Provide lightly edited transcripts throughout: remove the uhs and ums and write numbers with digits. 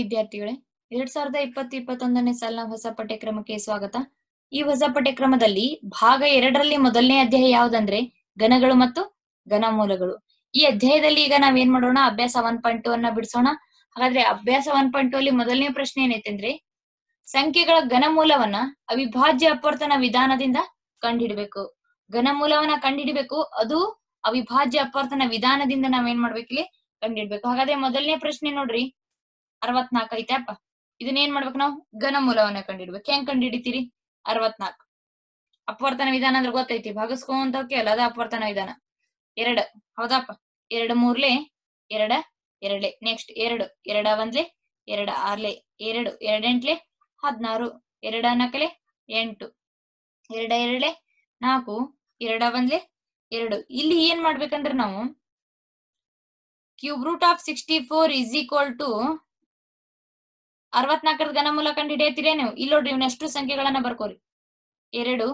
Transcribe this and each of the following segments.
ವಿದ್ಯಾರ್ಥಿಗಳೇ, 2020-21ನೇ ಸಾಲಿನ ಹೊಸ ಪಠ್ಯಕ್ರಮಕ್ಕೆ ಸ್ವಾಗತ. ಈ ಹೊಸ ಪಠ್ಯಕ್ರಮದಲ್ಲಿ ಭಾಗ 2ರಲ್ಲಿ ಮೊದಲನೇ ಅಧ್ಯಾಯ ಯಾವುದಂದ್ರೆ ಘನಗಳು ಮತ್ತು ಘನಮೂಲಗಳು. ಈ ಅಧ್ಯಾಯದಲ್ಲಿ ಈಗ ನಾವೇನ್ ಮಾಡೋಣ, ಅಭ್ಯಾಸ 1.2 ಅನ್ನ ಬಿಡಿಸೋಣ. ಹಾಗಾದ್ರೆ ಅಭ್ಯಾಸ 1.2 ಅಲ್ಲಿ ಮೊದಲನೇ ಪ್ರಶ್ನೆ ಏನೈತೆ ಅಂದ್ರೆ, ಸಂಖ್ಯೆಗಳ ಘನಮೂಲವನ್ನ ಅವಿಭಾಜ್ಯ ಅಪವರ್ತನ ವಿಧಾನದಿಂದ ಕಂಡುಹಿಡಬೇಕು. ಘನಮೂಲವನ್ನ ಕಂಡುಹಿಡಬೇಕು, ಅದು ಅವಿಭಾಜ್ಯ ಅಪವರ್ತನ ವಿಧಾನದಿಂದ ನಾವೇನ್ ಮಾಡ್ಬೇಕಿಲ್ಲಿ ಕಂಡುಹಿಡ್ಬೇಕು. ಹಾಗಾದ್ರೆ ಮೊದಲನೇ ಪ್ರಶ್ನೆ ನೋಡ್ರಿ, 64 ಐತಪ್ಪ. ಇದನ್ನ ಏನ್ ಮಾಡ್ಬೇಕು ನಾವು, ಘನಮೂಲವನ್ನ ಕಂಡುಹಿಡ್ಬೇಕು. ಹೆಂಗ್ ಕಂಡುಹಿಡಿತೀರಿ? 64 ಅಪವರ್ತನ ವಿಧಾನ ಅಂದ್ರೆ ಗೊತ್ತೈತಿ, ಭಾಗಸ್ಕೊಂತ ಹೋಗ್ಯಲ್ಲ, ಅದ ಅಪವರ್ತನ ವಿಧಾನ. 2 ಹೌದಪ್ಪ, 2 ಮೂರ್ಲೆ 2 2. Next 2 2 ಒಂದ್ಲೆ 2 Harley 2 2 ಎಂಟ್ಲೆ 16 2 ನಾಲ್ಕಲೆ 8 2 2 4 2 ಒಂದ್ಲೆ 2. ಇಲ್ಲಿ ಏನ್ ಮಾಡ್ಬೇಕಂದ್ರೆ ನಾವು cube root of 64 is equal to 64 ಘನಮೂಲ ಕಂಡು ಹಿಡಿಯತ್ತೀರೇ ನೀವು. ಇಲ್ಲಿ ನೋಡ್ರಿ, ಇವನಷ್ಟು ಸಂಖ್ಯೆಗಳನ್ನ ಬರ್ಕೋರಿ. 2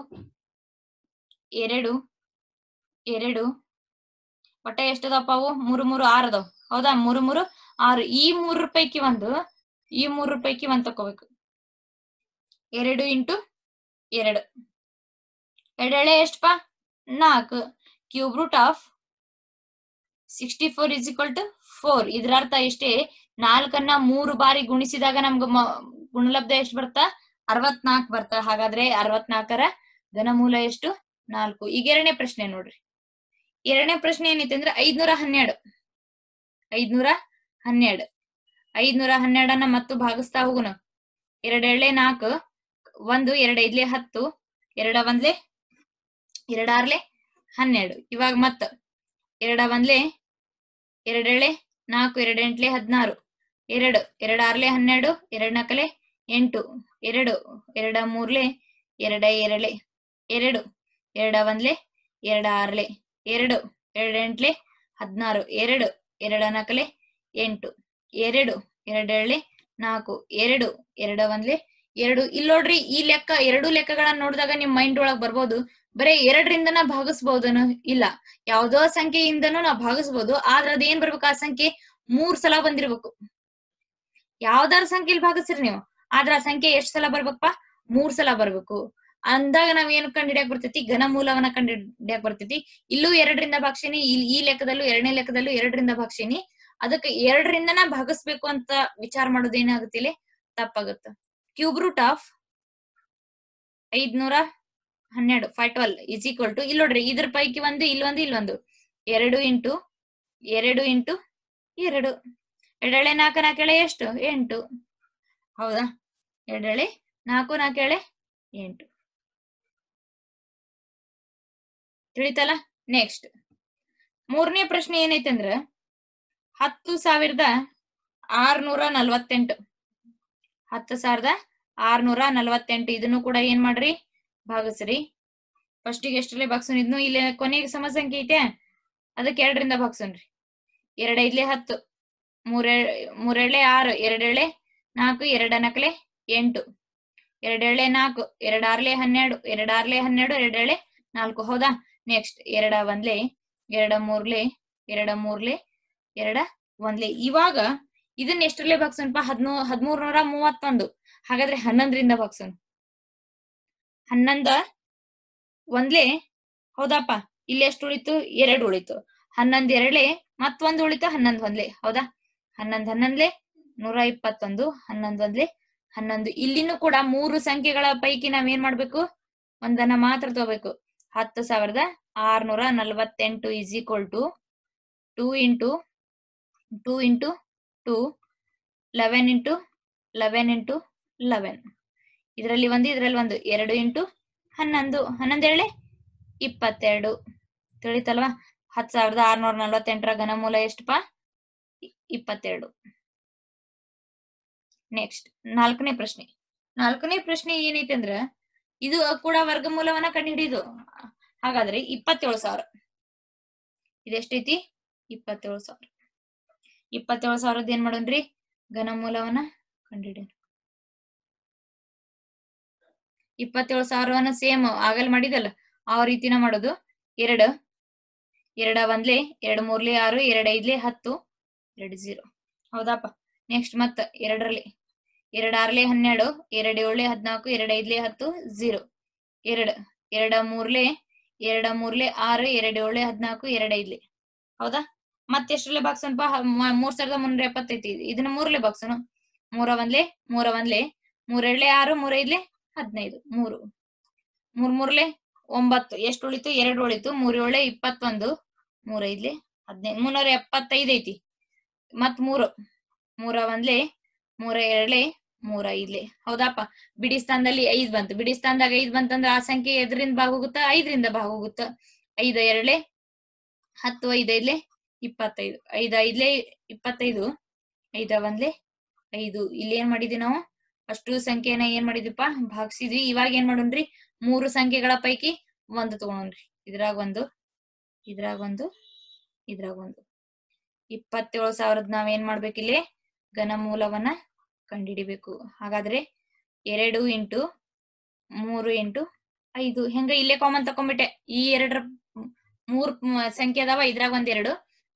2 2 ಒಟ್ಟ ಎಷ್ಟದಪ್ಪ ಅವು? 3 3 6 ಅದಾವ. ಹೌದಾ? 3 3 6. ಈ 3 ಪೈಕಿ ಒಂದು, ಈ 3 ಪೈಕಿ ಒಂದ್ ತಕೋಬೇಕು. 2 ಇಂಟು 2 2 ಎಷ್ಟಪ್ಪ? 4. Cube root of 64 is equal to 4. ಇದ್ರ ಅರ್ಥ ಎಷ್ಟೇ, 4ಅನ್ನ 3 ಬಾರಿ ಗುಣಿಸಿದಾಗ ನಮ್ಗ ಗುಣಲಬ್ಧ ಎಷ್ಟು ಬರ್ತಾ? 64 ಬರ್ತಾ. ಹಾಗಾದ್ರೆ 64ರ ಘನಮೂಲ ಎಷ್ಟು? 4. ಈಗ ಎರಡನೇ ಪ್ರಶ್ನೆ ನೋಡ್ರಿ. ಎರಡನೇ ಪ್ರಶ್ನೆ ಏನೈತೆ ಅಂದ್ರೆ 512. 512 512 ಮತ್ತು ಭಾಗಿಸ್ತಾ ಹೋಗುಣ. 2 2 4 1 2 5 10 2 1 2 6 12. ಇವಾಗ ಮತ್ತ 2 1 2 7 4 2 8 16 2 2 6 12 2 4 8 2 2 3 2 2 2 2 1 2 6 2 2 8 16 2 2 4 8 2 2 4 8 2 2 4 2 2 1 2. ಇಲ್ಲಿ ನೋಡ್ರಿ, ಈ ಲೆಕ್ಕ ಎರಡು ಲೆಕ್ಕಗಳನ್ನ ನೋಡಿದಾಗ ನಿಮ್ ಮೈಂಡ್ ಒಳಗ್ ಬರ್ಬೋದು, ಬರೇ 2ರಿಂದನ ಭಾಗಿಸ್ಬೋದನು? ಇಲ್ಲ, ಯಾವ್ದೋ ಸಂಖ್ಯೆಯಿಂದನೂ ನಾವು ಭಾಗಿಸ್ಬೋದು. ಆದ್ರ ಅದೇನ್ ಬರ್ಬೇಕು, ಆ ಸಂಖ್ಯೆ 3 ಸಲ ಬಂದಿರ್ಬೇಕು. ಯಾವ್ದಾರ ಸಂಖ್ಯೆಯಲ್ಲಿ ಭಾಗಿಸ್ರಿ ನೀವು, ಆದ್ರ ಆ ಸಂಖ್ಯೆ ಎಷ್ಟ್ ಸಲ ಬರ್ಬೇಕಪ್ಪ? 3 ಸಲ ಬರ್ಬೇಕು. ಅಂದಾಗ ನಾವ್ ಏನ್ ಕಂಡಿಡಿಯಕ್ ಬರ್ತೈತಿ? ಘನಮೂಲವನ್ನ ಕಂಡಿಡಿಯಕ್ ಬರ್ತೈತಿ. ಇಲ್ಲೂ 2ರಿಂದ ಭಾಗಿಸೀನಿ, ಈ ಲೆಕ್ಕದಲ್ಲೂ ಎರಡನೇ ಲೆಕ್ಕದಲ್ಲೂ 2ರಿಂದ ಭಾಗಿಸೀನಿ. ಅದಕ್ಕೆ 2ರಿಂದನ ಭಾಗಿಸ್ಬೇಕು ಅಂತ ವಿಚಾರ ಮಾಡೋದು ಏನಾಗುತ್ತೆ, ಇಲ್ಲಿ ತಪ್ಪಾಗುತ್ತೆ. Cube root of 512 512 is equal to, ಇಲ್ಲಿ ನೋಡ್ರಿ, ಇದ್ರ ಪೈಕಿ ಒಂದು, ಇಲ್ಲೊಂದು, ಇಲ್ಲೊಂದು 2 ಇಂಟು 2 ಇಂಟು 2. 2 4 4 ಎಷ್ಟು? 8. ಹೌದಾ? 2 4 4 8. ತಿಳಿತಲ್ಲ? ನೆಕ್ಸ್ಟ್ ಮೂರನೇ ಪ್ರಶ್ನೆ ಏನೈತೆ ಅಂದ್ರ 10,648. 10,648. ಇದನ್ನು ಕೂಡ ಏನ್ ಮಾಡ್ರಿ, ಭಾಗಿಸ್ರಿ. ಫಸ್ಟಿಗೆ ಎಷ್ಟರಲ್ಲೇ ಭಾಗಿಸೋಣ, ಇದನ್ನು ಇಲ್ಲಿ ಕೊನೆಗೆ ಸಮ ಸಂಖ್ಯೆ ಐತೆ, ಅದಕ್ಕೆ 2ರಿಂದ ಭಾಗಿಸೋಣ್ರಿ. 2 5 10 3 3 6 2 4 2 4 8 2 4 2 6 12 2 6 12 2 4. ಹೌದಾ? ನೆಕ್ಸ್ಟ್ 2 1 2 3 2 3 2 1. ಇವಾಗ ಇದನ್ನ ಎಷ್ಟರಲ್ಲೇ ಭಾಗಿಸೋಣಪ್ಪ? 1331. ಹಾಗಾದ್ರೆ 11ರಿಂದ ಭಾಗಿಸೋಣ. 11 1 ಹೌದಪ್ಪ, ಇಲ್ಲಿ ಎಷ್ಟು ಉಳಿತು? 2 ಉಳಿತು. 11 2 ಮತ್ತೊಂದು ಉಳಿತು, 11 1. ಹೌದಾ? 11 11 121 11 1 11. ಇಲ್ಲಿನೂ ಕೂಡ 3 ಸಂಖ್ಯೆಗಳ ಪೈಕಿ ನಾವೇನ್ ಮಾಡ್ಬೇಕು? ಒಂದನ್ನ ಮಾತ್ರ ತಗೋಬೇಕು. 10,648 is equal to 2 into 2 into 2 11 into 11 into 11. ಇದರಲ್ಲಿ ಒಂದು, ಇದರಲ್ಲಿ ಒಂದು 2 ಇಂಟು 11 11 22. ತಿಳಿತಲ್ವಾ? 10,648ರ ಘನಮೂಲ ಎಷ್ಟಪ್ಪ? 22. ನೆಕ್ಸ್ಟ್ ನಾಲ್ಕನೇ ಪ್ರಶ್ನೆ. ನಾಲ್ಕನೇ ಪ್ರಶ್ನೆ ಏನೈತೆ ಅಂದ್ರ, ಇದು ಕೂಡ ವರ್ಗಮೂಲವನ್ನ ಕಂಡುಹಿಡಿದು. ಹಾಗಾದ್ರೆ 27,000. ಇದೆಷ್ಟೈತಿ? 27,000. 27,000 ಏನ್ ಮಾಡೋಣ್ರಿ, ಘನಮೂಲವನ್ನ ಕಂಡುಹಿಡಿಯೋಣ. 27,000 ಸೇಮ್ ಆಗಲ್ ಮಾಡಿದಲ್ಲ, ಆ ರೀತಿನ ಮಾಡೋದು. 2 2 1 2 3 6 2 5 10 2 0. ಹೌದಪ್ಪ? ನೆಕ್ಸ್ಟ್ ಮತ್ತ ಎರಡರಲ್ಲಿ 2 6 12, 2 7 14, 2 5 10, 0. 2 2 3 6, 2 7 14, 2 5. ಹೌದಾ? ಮತ್ತೆ ಎಷ್ಟರಲ್ಲೇ ಬಾಕ್ಸನ್ಪ 3375. ಇದನ್ನ 3ಲೇ ಬಾಕ್ಸನು. 3 1 3 1 3 2 6, 3 5 15. 3 3 9. ಎಷ್ಟು ಉಳಿತು? 2 ಉಳಿತು. 3 7 21, 3 5 15. 375 ಐತಿ. ಮತ್ 3 3 1 3 2 3 5. ಹೌದಪ್ಪ? ಬಿಡಿ ಸ್ಥಾನದಲ್ಲಿ 5 ಬಂತು. ಬಿಡಿ ಸ್ಥಾನದಾಗ 5 ಬಂತಂದ್ರ ಆ ಸಂಖ್ಯೆ ಎದರಿಂದ ಭಾಗ ಹೋಗುತ್ತ? 5ರಿಂದ ಭಾಗ ಹೋಗುತ್ತ. 5 2 10, 5 5 25. 5 5 25, 5 1 5. ಇಲ್ಲಿ ಏನ್ ಮಾಡಿದ್ವಿ ನಾವು? ಅಷ್ಟು ಸಂಖ್ಯೆನ ಏನ್ ಮಾಡಿದ್ವಿಪ್ಪ? ಭಾಗಿಸಿದ್ವಿ. ಇವಾಗ ಏನ್ ಮಾಡೋಣ್ರಿ? 3 ಸಂಖ್ಯೆಗಳ ಪೈಕಿ ಒಂದು ತಗೊಳೋಣ್ರಿ. ಇದ್ರಾಗ ಒಂದು, ಇದ್ರಾಗ ಒಂದು, ಇದ್ರಾಗ ಒಂದು. 27,000 ನಾವೇನ್ ಮಾಡ್ಬೇಕಿಲ್ಲಿ? ಘನಮೂಲವನ್ನ ಕಂಡುಹಿಡಿಬೇಕು. ಹಾಗಾದ್ರೆ 2 ಇಂಟು 3 ಇಂಟು 5. ಹೆಂಗ ಇಲ್ಲೇ ಕಾಮನ್ ತಕೊಂಡ್ಬಿಟ್ಟೆ. ಈ 2ರ 3 ಸಂಖ್ಯೆ ಅದಾವ. ಇದ್ರಾಗ ಒಂದ್ 2,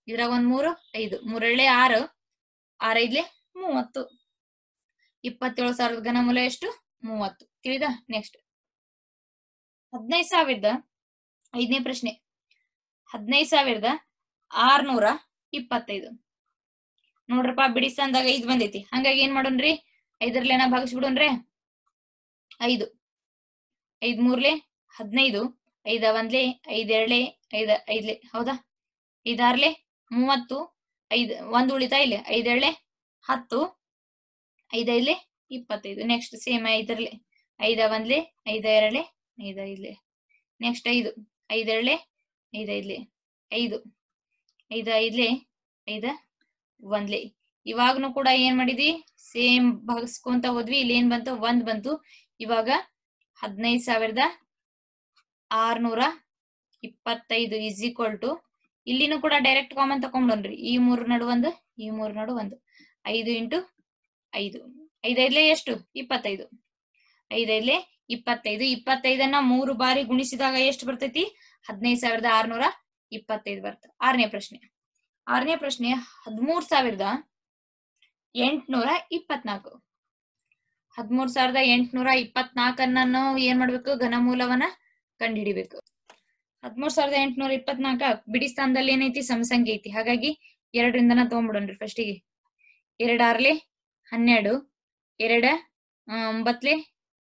ಇದ್ರಾಗ ಒಂದ್ 3, 5. 3 2 6, 6 5 30. 27,000 ಘನಮೂಲ ಎಷ್ಟು? 30. ತಿಳಿದ? ನೆಕ್ಸ್ಟ್ 15,000. 5ನೇ ಪ್ರಶ್ನೆ. 15,625. ನೋಡ್ರಪ್ಪ, ಬಿಡಿ ಸ್ಥಾನದಾಗ 5 ಬಂದೈತಿ. ಹಂಗಾಗಿ ಏನ್ ಮಾಡೋಣ್ರಿ? 5ರ್ಲೇನ ಭಾಗಿಸ್ಬಿಡೋಣ್ರಿ. 5 5 3 15, 5 1 5 2 5 5. ಹೌದಾ? 5 6 30, 5 1 ಉಳಿತಾ ಇಲ್ಲಿ. 5 7 10, 5 5 25. ನೆಕ್ಸ್ಟ್ ಸೇಮ್ 5ರ್ಲಿ 5 1 5 2 5 5. ನೆಕ್ಸ್ಟ್ 5 5 2 5 5 5 5 5 5 1. ಇವಾಗನು ಕೂಡ ಏನ್ ಮಾಡಿದ್ವಿ? ಸೇಮ್ ಭಾಗಿಸ್ಕೊಂತ ಹೋದ್ವಿ. ಇಲ್ಲಿ ಏನ್ ಬಂತು? 1 ಬಂತು. ಇವಾಗ 15,625 ಇಸ್ ಈಕ್ವಲ್ ಟು, ಇಲ್ಲಿನೂ ಕೂಡ ಡೈರೆಕ್ಟ್ ಕಾಮನ್ ತಕೊಂಡ್ರಿ. ಈ 3 ನಡು 1, ಈ 3 ನಡು 1. 5 ಇಂಟು 5. 5 5 ಎಷ್ಟು? 25. 5 5 25. 25ಅನ್ನ 3 ಬಾರಿ ಗುಣಿಸಿದಾಗ ಎಷ್ಟು ಬರ್ತೈತಿ? 15,625 ಬರ್ತದೆ. 6ನೇ ಪ್ರಶ್ನೆ. 6ನೇ ಪ್ರಶ್ನೆ 13,824. 13,824 ನಾವು ಏನ್ ಮಾಡ್ಬೇಕು? ಘನಮೂಲವನ್ನ ಕಂಡುಹಿಡಿಬೇಕು. 13,824 ಬಿಡಿ ಸ್ಥಾನದಲ್ಲಿ ಏನೈತಿ? ಸಮಸಂಖ್ಯೆ ಐತಿ. ಹಾಗಾಗಿ 2ರಿಂದನ ತಗೊಂಡ್ಬಿಡೋಣ್ರಿ ಫಸ್ಟಿಗೆ. 2 6 12, 2 9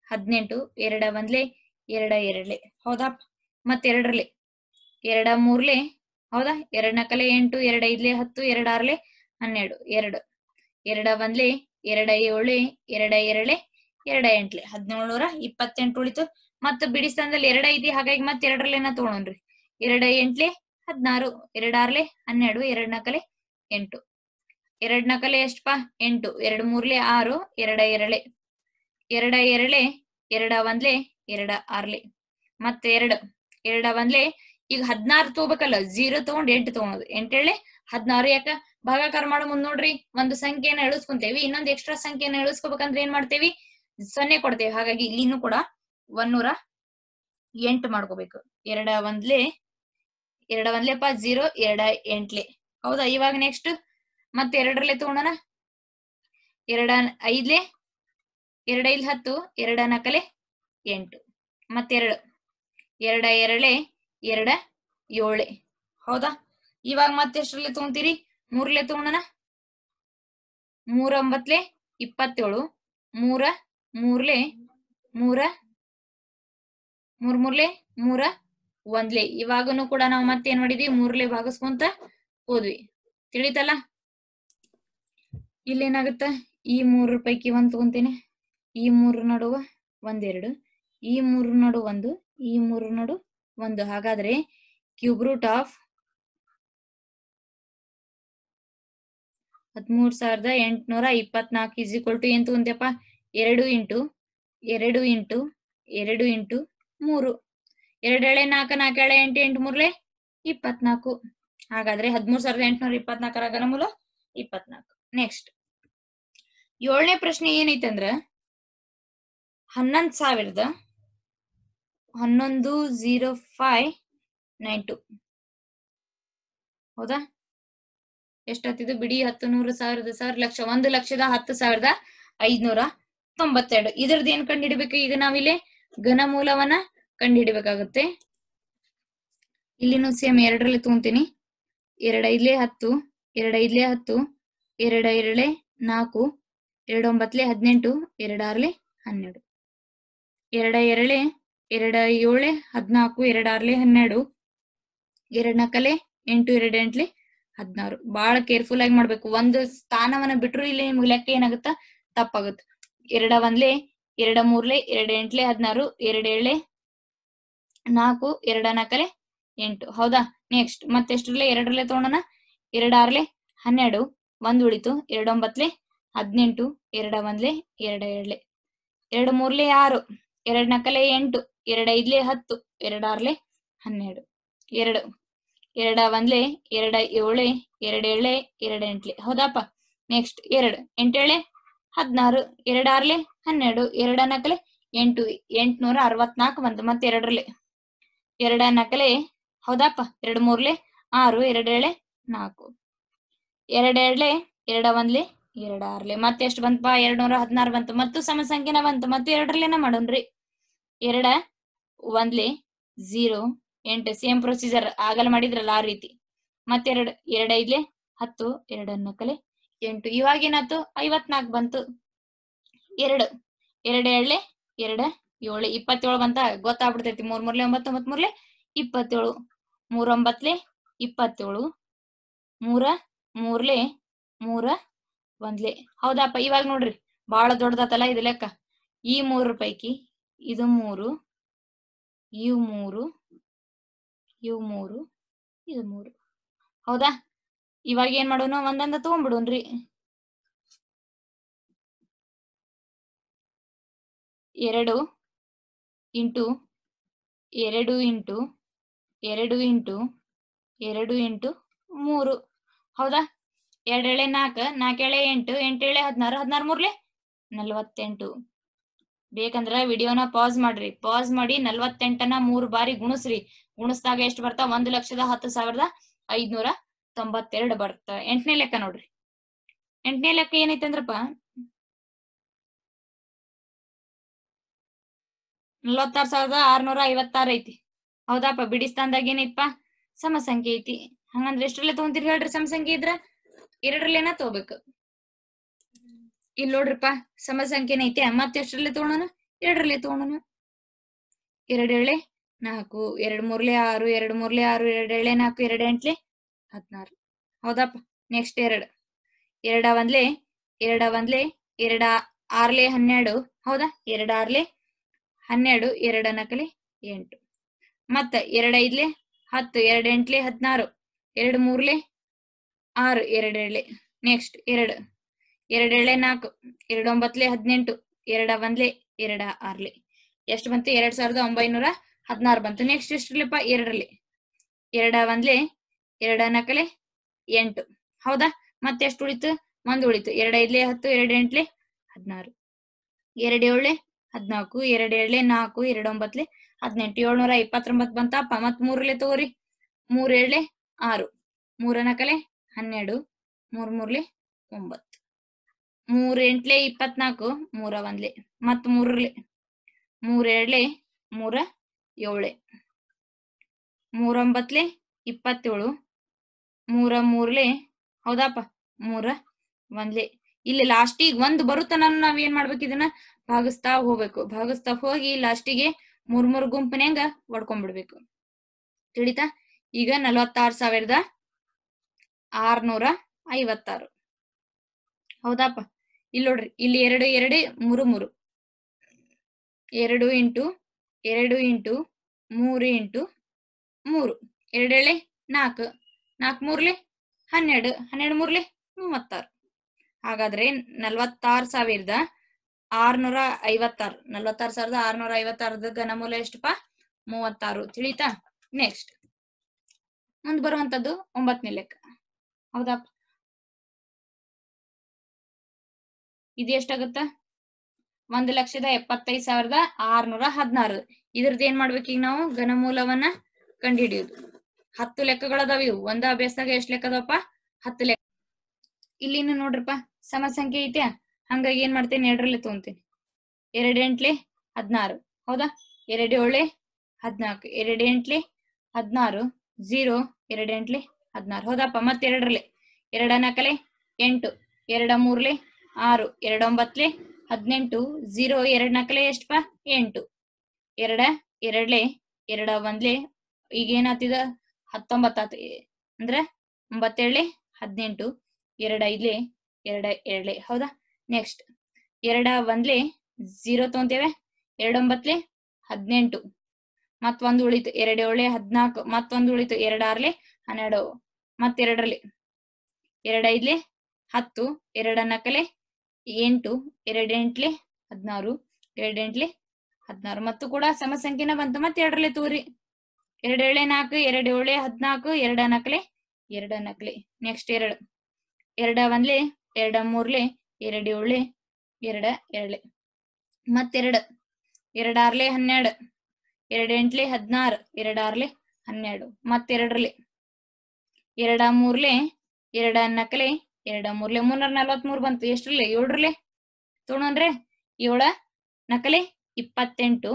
18, 2 1 2 2. ಹೌದಾ? ಮತ್ 2ರಲ್ಲಿ 2 3 ಹೌದಾ? 2 4 8, 2 5 10, 2 6 12, 2 2 1 2 7 2 2 2 8. 1728 ಉಳಿತು. ಮತ್ತ ಬಿಡಿ ಸ್ಥಾನದಲ್ಲಿ 2 ಐತಿ. ಹಾಗಾಗಿ ಮತ್ 2ರಲ್ಲೇನ ತಗೊಳೋಣ್ರಿ. 2 8 16, 2 6 12, 2 4 8. 2 4 ಎಷ್ಟಪ್ಪ? 8. 2 3 6, 2 2 2 2 2 1 2 6. ಮತ್ತೆ 2 2 1. ಈಗ 16 ತಗೋಬೇಕಲ್ಲ. 0 ತಗೊಂಡ್ 8 ತಗೊಳೋದು. 8 7 16. ಯಾಕ? ಭಾಗಾಕಾರ ಮಾಡೋ ಮುಂದ್ ನೋಡ್ರಿ, ಒಂದು ಸಂಖ್ಯೆನ ಇಳಿಸ್ಕೊಂತೇವಿ. ಇನ್ನೊಂದು ಎಕ್ಸ್ಟ್ರಾ ಸಂಖ್ಯೆನ ಇಳಿಸ್ಕೋಬೇಕಂದ್ರೆ ಏನ್ ಮಾಡ್ತೇವಿ? 0 ಕೊಡ್ತೇವೆ. ಹಾಗಾಗಿ ಇಲ್ಲಿನೂ ಕೂಡ 108 ಮಾಡ್ಕೋಬೇಕು. 2 1 2 1ಲೇಪ 0, 2 8. ಹೌದಾ? ಇವಾಗ ನೆಕ್ಸ್ಟ್ ಮತ್ತೆ 2ರಲ್ಲೇ ತಗೊಳೋಣ. 2 5 2 5 10, 2 4 8. ಮತ್ತೆ 2 2 2 2 7. ಹೌದಾ? ಇವಾಗ ಮತ್ತೆ ಎಷ್ಟರಲ್ಲಿ ತಗೊಂತೀರಿ? 3ಲೇ ತಗೊಳೋಣ. 3 9 27, 3 3 3 3 3 1. ಇವಾಗನು ಕೂಡ ನಾವು ಮತ್ತೇನ್ ಮಾಡಿದ್ವಿ? 3ಲೇ ಭಾಗಿಸ್ಕೊಂತ ಹೋದ್ವಿ. ತಿಳಿತಲ್ಲ? ಇಲ್ಲೇನಾಗುತ್ತ? ಈ 3 ಪೈಕಿ 1 ತಗೊಂತೇನೆ. ಈ 3 ನಡುವ 1 2, ಈ 3 ನಡು 1, ಈ 3 ನಡು 1. ಹಾಗಾದ್ರೆ cube root of 13,824 is equal to ಏನ್ ತಗೊಂತೆಪ್ಪ? 2 ಇಂಟು 2 ಇಂಟು 2 ಇಂಟು 3. 2 ಎಳೆ 4, 4 ಎಳೆ 8, 8 3 24. ಹಾಗಾದ್ರೆ 13,824 ಘನಮೂಲ 24. ನೆಕ್ಸ್ಟ್ 7ನೇ ಪ್ರಶ್ನೆ ಏನೈತಂದ್ರ 11,0592. ಹೌದಾ? ಎಷ್ಟಾಗ್ತಿದ್ದು ಬಿಡಿ 10 100 1000 1000 ಲಕ್ಷ 1,10,592. ಇದ್ರದ್ದು ಏನ್ ಕಂಡುಹಿಡಿಬೇಕು? ಈಗ ನಾವಿಲ್ಲಿ ಘನಮೂಲವನ್ನ ಕಂಡುಹಿಡಿಬೇಕಾಗುತ್ತೆ. ಇಲ್ಲಿನೂ ಸೇಮ್ 2ರಲ್ಲಿ ತಗೊಂತೀನಿ. 2 5 10, 2 5 10, 2 2 4, 2 9 18, 2 6 12, 2 2 2 7 14, 2 6 12, 2 4 8, 2 8 16. ಬಹಳ ಕೇರ್ಫುಲ್ ಆಗಿ ಮಾಡ್ಬೇಕು. ಒಂದು ಸ್ಥಾನವನ್ನ ಬಿಟ್ರು ಇಲ್ಲಿ ನಿಮ್ಗೆ ಲೆಕ್ಕ ಏನಾಗುತ್ತ ತಪ್ಪಾಗುತ್ತೆ. 2 1 2 3 2 8 16, 2 7 4, 2 4 8. ಹೌದಾ? ನೆಕ್ಸ್ಟ್ ಮತ್ತೆಷ್ಟರಲ್ಲೇ 2ರಲ್ಲೇ ತಗೊಳ್ಳೋಣ. 2 6 12, 1 ಉಳಿತು. 2 9 18, 2 1 2 2 2 3 6, 2 4 8, 2 5 10, 2 6 12, 2 2 1 2 7 2 2 8. ಹೌದಪ್ಪ? ನೆಕ್ಸ್ಟ್ 2 8 7 16, 2 6 12, 2 4 8, 864 ಬಂತು. ಮತ್ತೆ 2ರಲ್ಲಿ 2 4 ಹೌದಪ್ಪ? 2 3 6, 2 7 4, 2 2 2 1 2 6. ಮತ್ತೆ ಎಷ್ಟು ಬಂತಪ್ಪ? 216 ಬಂತು. ಮತ್ತು ಸಮ ಸಂಖ್ಯೆನ ಬಂತು. ಮತ್ತೆ 2ರಲ್ಲೇನ ಮಾಡೋಣ್ರಿ. 2 1 0 8. ಸೇಮ್ ಪ್ರೊಸೀಜರ್ ಆಗಲ್ಲ ಮಾಡಿದ್ರಲ್ಲ ಆ ರೀತಿ. ಮತ್ತೆ 2 2 5 10, 2 4 8. ಇವಾಗ ಏನಾಯ್ತು? 54 ಬಂತು. 2 2 7 2 7 27 ಬಂತ. ಗೊತ್ತಾಗ್ಬಿಡ್ತೈತಿ. 3 3 9 9 3 27, 3 9 27, 3 3 3 1. ಹೌದಪ್ಪ? ಇವಾಗ ನೋಡ್ರಿ ಬಹಳ ದೊಡ್ಡದಾತಲ್ಲ ಇದು ಲೆಕ್ಕ. ಈ 3 ಪೈಕಿ ಇದು 3, ಇವು 3, ಇವು 3, ಇದು 3. ಹೌದಾ? ಇವಾಗ ಏನ್ ಮಾಡೋಣ? ಒಂದೊಂದ ತಗೊಂಡ್ಬಿಡೋಣ್ರಿ. 2 ಇಂಟು 2 ಇಂಟು 2 ಇಂಟು 2 ಇಂಟು 3. ಹೌದಾ? 2 7 4, 4 7 8, 8 7 16, 16 3 48. ಬೇಕಂದ್ರ ವಿಡಿಯೋನ ಪಾಸ್ ಮಾಡ್ರಿ. ಪಾಸ್ ಮಾಡಿ 48ನ 3 ಬಾರಿ ಗುಣಿಸ್ರಿ. ಗುಣಿಸ್ದಾಗ ಎಷ್ಟು ಬರ್ತಾ? 1,10,592 ಬರ್ತಾ. 8ನೇ ಲೆಕ್ಕ ನೋಡ್ರಿ. 8ನೇ ಲೆಕ್ಕ ಏನೈತೆ ಅಂದ್ರಪ್ಪ 46,656 ಐತಿ. ಹೌದಪ್ಪ? ಬಿಡಿ ಸ್ಥಾನದಾಗ ಏನೈತಪ್ಪ? ಸಮ ಸಂಖ್ಯೆ ಐತಿ. ಹಂಗಂದ್ರೆ ಎಷ್ಟ್ರಲ್ಲೇ ತಗೊಂತೀರಿ ಹೇಳ್ರಿ? ಸಮ ಸಂಖ್ಯೆ ಇದ್ರ 2ರಲ್ಲೇನ ತಗೋಬೇಕು. ಇಲ್ಲಿ ನೋಡ್ರಿಪ್ಪ ಸಮ ಸಂಖ್ಯೆನ ಐತೆ. ಮತ್ತೆ ಎಷ್ಟ್ರಲ್ಲೇ ತಗೊಳೋಣ? 2ರಲ್ಲೇ ತಗೊಳೋಣ. 2 7 4, 2 3 6, 2 3 6, 2 7 4, 2 8 16. ಹೌದಪ್ಪ? ನೆಕ್ಸ್ಟ್ 2 2 1 2 1 2 6 12. ಹೌದಾ? 2 6 12, 2 4 8. ಮತ್ತ 2 5 10, 2 8 16, 2 3 6, 2 7. ನೆಕ್ಸ್ಟ್ 2 2 7 4, 2 9 18, 2 1 2 6. ಎಷ್ಟು ಬಂತು? 2,916 ಬಂತು. ನೆಕ್ಸ್ಟ್ ಎಷ್ಟ್ರಲ್ಲಿಪ್ಪ? 2ರಲ್ಲಿ 2 1 2 4 8. ಹೌದಾ? ಮತ್ತೆ ಎಷ್ಟು ಉಳಿತು? 1 ಉಳಿತು. 2 5 10, 2 8 16, 2 7 14, 2 7 4, 2 9 18. 729 ಬಂತಪ್ಪ. ಮತ್ 3ರಲ್ಲೇ ತಗೋರಿ. 3 7 6, 3 4 12, 3 3 9, 3 8 24, 3 1. ಮತ್ 3ರಲ್ಲೇ 3 7 3 7, 3 9 27, 3 3 ಹೌದಪ್ಪ? 3 1. ಇಲ್ಲಿ ಲಾಸ್ಟಿಗೆ 1 ಬರುತ್ತ ನಾವೇನ್ ಮಾಡ್ಬೇಕು? ಇದನ್ನ ಭಾಗಿಸ್ತಾ ಹೋಗ್ಬೇಕು. ಭಾಗಿಸ್ತಾ ಹೋಗಿ ಲಾಸ್ಟಿಗೆ 3 3 ಗುಂಪಿನಂಗ ಹೊಡ್ಕೊಂಡ್ಬಿಡ್ಬೇಕು. ತಿಳಿತಾ? ಈಗ 46,656. ಹೌದಪ್ಪ? ಇಲ್ಲಿ ನೋಡ್ರಿ. ಇಲ್ಲಿ 2 2 3 3. 2 ಇಂಟು 2 ಇಂಟು 3 ಇಂಟು 3. 2 7 4, 4 3 12, 12 3 36. ಹಾಗಾದ್ರೆ 46,656. 46,656 ಘನಮೂಲ ಎಷ್ಟಪ್ಪ? 36. ತಿಳಿತಾ? ನೆಕ್ಸ್ಟ್ ಮುಂದ್ ಬರುವಂತದ್ದು 9ನೇ ಲೆಕ್ಕ. ಹೌದಪ್ಪ? ಇದು ಎಷ್ಟಾಗುತ್ತ? 1,75,616. ಇದ್ರದ್ದು ಏನ್ ಮಾಡ್ಬೇಕು? ಈಗ ನಾವು ಘನಮೂಲವನ್ನ ಕಂಡುಹಿಡಿಯುದು. 10 ಲೆಕ್ಕಗಳದಾವ ಇವು. ಒಂದ ಅಭ್ಯಾಸದಾಗ ಎಷ್ಟು ಲೆಕ್ಕ ಅದಾವಪ್ಪ? 10 ಲೆಕ್ಕ. ಇಲ್ಲಿನ ನೋಡ್ರಪ್ಪ ಸಮ ಸಂಖ್ಯೆ ಐತೆ, ಹಂಗಾಗಿ ಏನ್ ಮಾಡ್ತೇನೆ, ಎರಡರಲ್ಲೇ ತಗೊಂತೇನೆ. 2 ಎಂಟ್ಲೆ 16, ಹೌದಾ? 2 ಏಳೆ 14, 2 ಎಂಟ್ಲೆ 16, 0 2 ಎಂಟ್ಲೆ 16, ಹೌದಪ್ಪ? ಮತ್ತೆ ಎರಡರಲ್ಲೇ 2 ನಾಲ್ಕಲೆ 8, 2 ಮೂರ್ಲೆ 6, 2 ಒಂಬತ್ಲೆ 18, 0 2 ನಾಲ್ಕಲೆ ಎಷ್ಟಪ್ಪ? 8, 2 ಎರಡ್ಲೆ 2 ಒಂದ್ಲೆ ಈಗ ಏನಾತಿದ 19 ಆತ, ಅಂದ್ರೆ 9 ಏಳ್ಲೆ 18, 2 ಐದ್ಲೆ 2 ಎರಡ್ಲೆ, ಹೌದಾ? ನೆಕ್ಸ್ಟ್ 2 ಒಂದ್ಲೆ 0 ತಗೊಂತೇವೆ, 2 ಒಂಬತ್ಲೆ 18, ಮತ್ತೊಂದು ಉಳಿತು 2 ಏಳೆ 14, ಮತ್ತೊಂದು ಉಳಿತು 2 ಆರ್ಲೆ 12, ಮತ್ತೆರಡರಲ್ಲಿ 2 ಐದ್ಲೆ 10, 2 ನಾಲ್ಕಲೆ 8, 2 ಎಂಟ್ಲೆ 16, 2 ಎಂಟ್ಲೆ 16, ಮತ್ತು ಕೂಡ ಸಮ ಸಂಖ್ಯೆನ ಬಂತು. ಮತ್ತೆ ಎರಡರಲ್ಲೇ ತೂರಿ 2 ಏಳೆ 4, 2 ಏಳೆ 14, 2 ನಾಲ್ಕಲೆ 2 ನಾಲ್ಕಲೆ. ನೆಕ್ಸ್ಟ್ 2 ಒಂದ್ಲೆ 2 ಮೂರ್ಲೆ 2 ಏಳ್ಲೆ 2 ಎರಡ್ಲೆ, ಮತ್ತೆರಡು 2 ಆರ್ಲೆ 12, 2 ಎಂಟ್ಲೆ 16, 2 ಆರ್ಲೆ 12, ಮತ್ತೆರಡರಲ್ಲಿ 2 ಮೂರ್ಲೆ 2 ನಾಲ್ಕಲೆ 2 ಮೂರ್ಲೆ 343 ಬಂತು. ಎಷ್ಟ್ರಲ್ಲೇ? 7ರಲ್ಲೇ ತೋಣನ್ರೆ. 7 ನಾಲ್ಕಲೆ 28,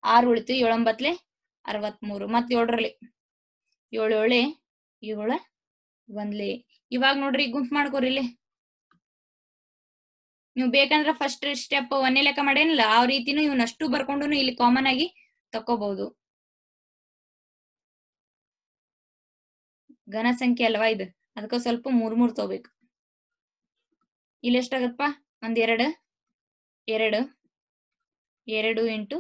6 ಉಳಿತು, 7 ಒಂಬತ್ಲೆ 63, ಮತ್ 7ರಲ್ಲಿ 7 ಏಳೆ 7 ಒಂದ್ಲೆ. ಇವಾಗ ನೋಡ್ರಿ ಗುಂಪು ಮಾಡ್ಕೋರಿ ಇಲ್ಲಿ. ನೀವು ಬೇಕಂದ್ರೆ ಫಸ್ಟ್ ಸ್ಟೆಪ್ 1ನೇ ಲೆಕ್ಕ ಮಾಡೇನಿಲ್ಲ ಆ ರೀತಿನೂ ಇವನಷ್ಟು ಬರ್ಕೊಂಡು ಇಲ್ಲಿ ಕಾಮನ್ ಆಗಿ ತಕೋಬಹುದು. ಘನ ಸಂಖ್ಯೆ ಅಲ್ವಾ ಇದು, ಅದಕ್ಕ ಸ್ವಲ್ಪ 3 ತಗೋಬೇಕು. ಇಲ್ಲಿ ಎಷ್ಟಾಗತ್ತಪ್ಪ? 1 2 2 2 ಇಂಟು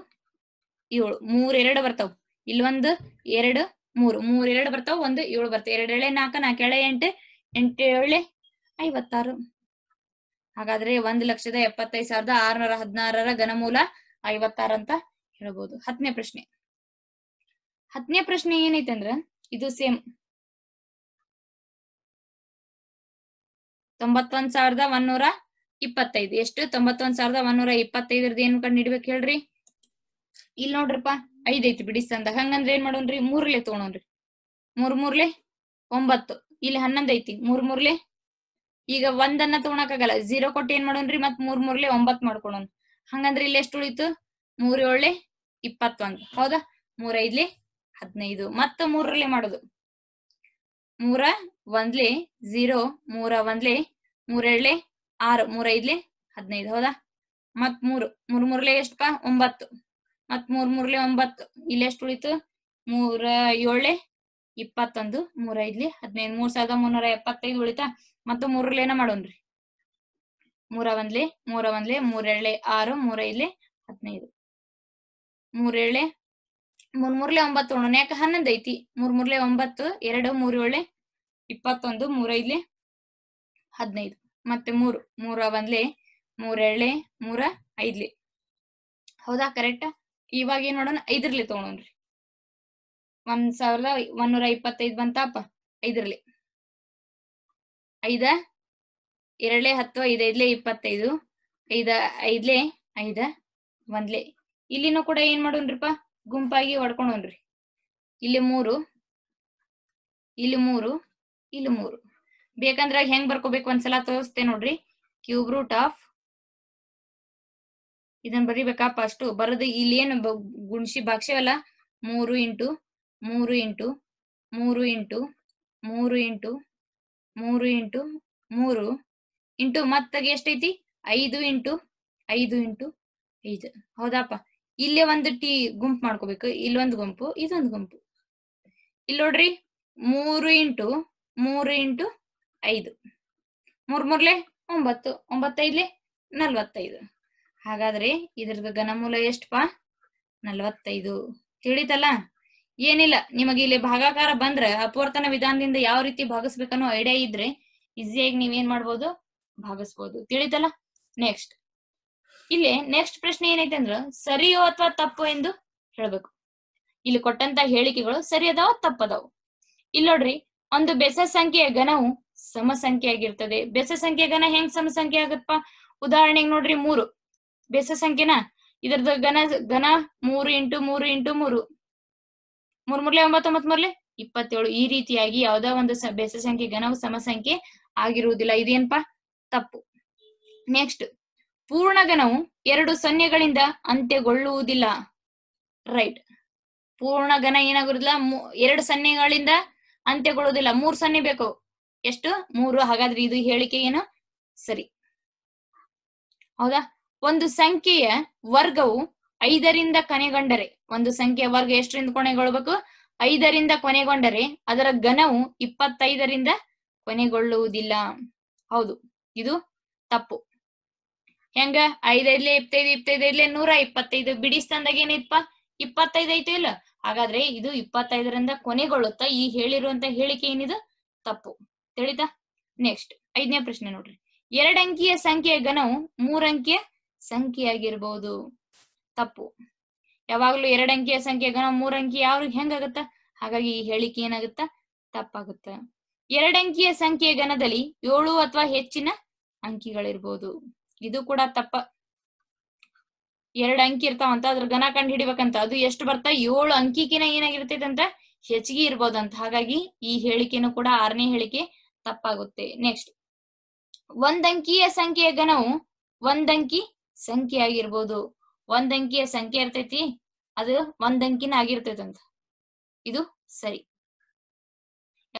7, 3 2 ಬರ್ತಾವ. ಇಲ್ಲಿ 1 2 3, 3 2 ಬರ್ತಾವ, 1 7 ಬರ್ತಾವ. 2 ಏಳೆ 4, 4 ಏಳೆ 8, 8 ಏಳೆ 56. ಹಾಗಾದ್ರೆ 1,75,616 ಘನಮೂಲ 56 ಅಂತ ಹೇಳ್ಬೋದು. 10ನೇ ಪ್ರಶ್ನೆ. 10ನೇ ಪ್ರಶ್ನೆ ಏನೈತೆ ಅಂದ್ರ ಇದು ಸೇಮ್ 91,125. ಎಷ್ಟು? 91,125 ಏನು ಕಂಡು ಹಿಡಿಬೇಕು ಹೇಳ್ರಿ? ಇಲ್ಲಿ ನೋಡ್ರಪ್ಪ 5 ಐತಿ ಬಿಡಿ ಸಂದಾಗ. ಹಂಗಂದ್ರೆ ಏನ್ ಮಾಡೋಣ್ರಿ? 3ಲೆ ತಗೊಳೋಣ್ರಿ. 3 ಮೂರ್ಲೆ 9, ಇಲ್ಲಿ 11 ಐತಿ. 3 ಮೂರ್ಲೆ ಈಗ 1 ತಗೊಳಕಾಗಲ್ಲ, 0 ಕೊಟ್ಟು ಏನ್ ಮಾಡೋಣ್ರಿ? ಮತ್ 3 ಮೂರ್ಲೆ 9 ಮಾಡ್ಕೊಳೋಣ. ಹಂಗಂದ್ರೆ ಇಲ್ಲಿ ಎಷ್ಟು ಉಳಿತು? 3 ಏಳ್ಲೆ 21, ಹೌದಾ? 3 ಐದ್ಲೆ 15, ಮತ್ತ 3ರಲ್ಲೇ ಮಾಡೋದು. 3 ಒಂದ್ಲೆ 0, 3 ಒಂದ್ಲೆ 3 ಏಳ್ಲೆ 6, 3 ಐದ್ಲೆ 15, ಹೌದಾ? ಮತ್ 3 ಮೂರ್ಲೆ ಎಷ್ಟಪ್ಪ? 9, ಮತ್ 3 ಮೂರ್ಲೆ 9, ಇಲ್ಲಿ ಎಷ್ಟು ಉಳಿತು? 3 ಏಳ್ಲೆ 21, 3 ಐದ್ಲೆ 15, 3,375 ಉಳಿತಾ? ಮತ್ತು 3ರಲ್ಲೇನ ಮಾಡೋಣ್ರಿ? 3 ಒಂದ್ಲೆ 3 ಒಂದ್ಲೆ 3 ಏಳ್ಲೆ 6, 3 ಐದ್ಲೆ 15, 3 ಏಳ್ಲೆ 3 ಮೂರ್ಲೆ 9 ತಗೊಳ್ಳೋಣ. ಯಾಕೆ? 11 ಐತಿ. 3 ಮೂರ್ಲೆ 9, 2 3 ಏಳ್ಲೆ 21, 3 ಐದ್ಲೆ 15, ಮತ್ತೆ 3 ಒಂದ್ಲೆ 3 ಏಳ್ಲೆ 3 ಐದ್ಲೆ, ಹೌದಾ? ಕರೆಕ್ಟ್. ಇವಾಗ ಏನ್ ಮಾಡೋಣ? 5ರಲ್ಲೇ ತಗೊಳೋಣ್ರಿ. 1,125 ಬಂತಾಪ 5ರಲ್ಲೇ. 5 2 10, 5 ಐದ್ಲೆ 25, 5 ಐದ್ಲೆ 5 ಒಂದ್ಲೆ. ಇಲ್ಲಿನೂ ಕೂಡ ಏನ್ ಮಾಡೋಣ್ರಿಪ್ಪ? ಗುಂಪಾಗಿ ಹೊಡ್ಕೊಂಡೋಣ್ರಿ. ಇಲ್ಲಿ 3, ಇಲ್ಲಿ 3, ಇಲ್ಲಿ 3. ಬೇಕಂದ್ರ ಹೆಂಗ್ ಬರ್ಕೋಬೇಕು ಒಂದ್ಸಲ ತೋರಿಸ್ತೇ ನೋಡ್ರಿ. ಕ್ಯೂಬ್ ರೂಟ್ ಆಫ್ ಇದನ್ನ ಬರಿಬೇಕಪ್ಪ. ಅಷ್ಟು ಬರದು ಇಲ್ಲಿ ಏನು ಗುಣಿಸಿ ಭಾಗ್ಯವಲ್ಲ. 3 into 3 into 3 into 3 into 3 into 3 into ಮತ್ತಾಗ ಎಷ್ಟೈತಿ? 5 ಇಂಟು 5 ಇಂಟು 5, ಹೌದಪ್ಪ? ಇಲ್ಲೇ ಒಂದು ಗುಂಪು ಮಾಡ್ಕೋಬೇಕು. ಇಲ್ಲೊಂದು ಗುಂಪು, ಇದೊಂದು ಗುಂಪು. ಇಲ್ಲಿ ನೋಡ್ರಿ 3 ಇಂಟು 3 ಇಂಟು 5, 3 ಮೂರ್ಲೆ 9, 9 ಐದ್ಲೆ 45. ಹಾಗಾದ್ರೆ ಇದ್ರದ್ದು ಘನಮೂಲ ಎಷ್ಟಪ್ಪ? 45. ತಿಳಿತಲ್ಲ? ಏನಿಲ್ಲ, ನಿಮಗೆ ಇಲ್ಲಿ ಭಾಗಾಕಾರ ಬಂದ್ರೆ ಅಪವರ್ತನ ವಿಧಾನದಿಂದ ಯಾವ ರೀತಿ ಭಾಗಿಸ್ಬೇಕನ್ನೋ ಐಡಿಯಾ ಇದ್ರೆ ಈಸಿಯಾಗಿ ನೀವೇನ್ ಮಾಡ್ಬೋದು? ಭಾಗಿಸ್ಬೋದು. ತಿಳಿತಲ್ಲ? ನೆಕ್ಸ್ಟ್ ಇಲ್ಲಿ ನೆಕ್ಸ್ಟ್ ಪ್ರಶ್ನೆ ಏನೈತೆ ಅಂದ್ರ ಸರಿಯೋ ಅಥವಾ ತಪ್ಪು ಎಂದು ಹೇಳ್ಬೇಕು. ಇಲ್ಲಿ ಕೊಟ್ಟಂತ ಹೇಳಿಕೆಗಳು ಸರಿ ಅದಾವ ತಪ್ಪದಾವು. ಇಲ್ಲಿ ನೋಡ್ರಿ, ಒಂದು ಬೆಸ ಸಂಖ್ಯೆಯ ಘನವು ಸಮ ಸಂಖ್ಯೆ ಆಗಿರ್ತದೆ. ಬೆಸ ಸಂಖ್ಯೆಯ ಘನ ಹೆಂಗ್ ಸಮ ಸಂಖ್ಯೆ ಆಗತ್ತಪ್ಪ? ಉದಾಹರಣೆಗೆ ನೋಡ್ರಿ, 3 ಬೆಸ ಸಂಖ್ಯೆನ. ಇದ್ರದ್ದು ಘನ 3 ಇಂಟು 3 ಇಂಟು 3, 3 ಮೂರ್ಲೆ 9, 9 ಮೂರ್ಲೆ 27. ಈ ರೀತಿಯಾಗಿ ಯಾವ್ದೋ ಒಂದು ಬೆಸ ಸಂಖ್ಯೆ ಘನವು ಸಮ ಸಂಖ್ಯೆ ಆಗಿರುವುದಿಲ್ಲ. ಇದೇನಪ್ಪ ತಪ್ಪು. ನೆಕ್ಸ್ಟ್, ಪೂರ್ಣಗಣವು 2 ಸೊನ್ನೆಗಳಿಂದ ಅಂತ್ಯಗೊಳ್ಳುವುದಿಲ್ಲ. ರೈಟ್. ಪೂರ್ಣಗಣ ಏನಾಗಿರುದಿಲ್ಲ, 2 ಸೊನ್ನೆಗಳಿಂದ ಅಂತ್ಯಗೊಳ್ಳುವುದಿಲ್ಲ. 3 ಸೊನ್ನೆ ಬೇಕು. ಎಷ್ಟು? 3. ಹಾಗಾದ್ರೆ ಇದು ಹೇಳಿಕೆ ಏನು? ಸರಿ. ಹೌದಾ? ಒಂದು ಸಂಖ್ಯೆಯ ವರ್ಗವು 5ರಿಂದ ಕೊನೆಗೊಂಡರೆ, ಒಂದು ಸಂಖ್ಯೆಯ ವರ್ಗ ಎಷ್ಟರಿಂದ ಕೊನೆಗೊಳ್ಬೇಕು? 5ರಿಂದ ಕೊನೆಗೊಂಡರೆ ಅದರ ಘನವು 25ರಿಂದ ಕೊನೆಗೊಳ್ಳುವುದಿಲ್ಲ. ಹೌದು, ಇದು ತಪ್ಪು. ಹೆಂಗ? 5 5 25, 25 125. ಬಿಡಿಸ್ತಂದಾಗ ಏನೈತಪ್ಪ? 25 ಐತೆ ಇಲ್ಲ? ಹಾಗಾದ್ರೆ ಇದು 25ರಿಂದ ಕೊನೆಗೊಳ್ಳುತ್ತಾ. ಈ ಹೇಳಿರುವಂತ ಹೇಳಿಕೆ ಏನಿದು? ತಪ್ಪು. ತಿಳಿತಾ? ನೆಕ್ಸ್ಟ್ 5ನೇ ಪ್ರಶ್ನೆ ನೋಡ್ರಿ. 2 ಅಂಕಿಯ ಸಂಖ್ಯೆಯ ಘನವು 3 ಅಂಕಿಯ ಸಂಖ್ಯೆಯಾಗಿರ್ಬಹುದು. ತಪ್ಪು. ಯಾವಾಗ್ಲೂ 2 ಅಂಕಿಯ ಸಂಖ್ಯೆಯ ಘನ 3 ಅಂಕಿ ಹೆಂಗಾಗತ್ತ? ಹಾಗಾಗಿ ಈ ಹೇಳಿಕೆ ಏನಾಗುತ್ತ? ತಪ್ಪಾಗುತ್ತ. 2 ಅಂಕಿಯ ಸಂಖ್ಯೆಯ ಘನದಲ್ಲಿ 7 ಅಥವಾ ಹೆಚ್ಚಿನ ಅಂಕಿಗಳಿರ್ಬೋದು. ಇದು ಕೂಡ ತಪ್ಪ. 2 ಅಂಕಿ ಇರ್ತಾವಂತ, ಅದ್ರ ಘನ ಕಂಡು ಹಿಡಿಬೇಕಂತ. ಅದು ಎಷ್ಟು ಬರ್ತಾ? 7 ಅಂಕಿಕಿನ ಏನಾಗಿರ್ತೈತೆ ಅಂತ? ಹೆಚ್ಚಿಗೆ ಇರ್ಬೋದಂತ. ಹಾಗಾಗಿ ಈ ಹೇಳಿಕೆನೂ ಕೂಡ 6ನೇ ಹೇಳಿಕೆ ತಪ್ಪಾಗುತ್ತೆ. ನೆಕ್ಸ್ಟ್, 1 ಅಂಕಿಯ ಸಂಖ್ಯೆಯ ಘನವು 1 ಅಂಕಿ ಸಂಖ್ಯೆ ಆಗಿರ್ಬೋದು. 1 ಅಂಕಿಯ ಸಂಖ್ಯೆ ಇರ್ತೈತಿ, ಅದು 1 ಅಂಕಿನ ಆಗಿರ್ತೈತಂತ. ಇದು ಸರಿ.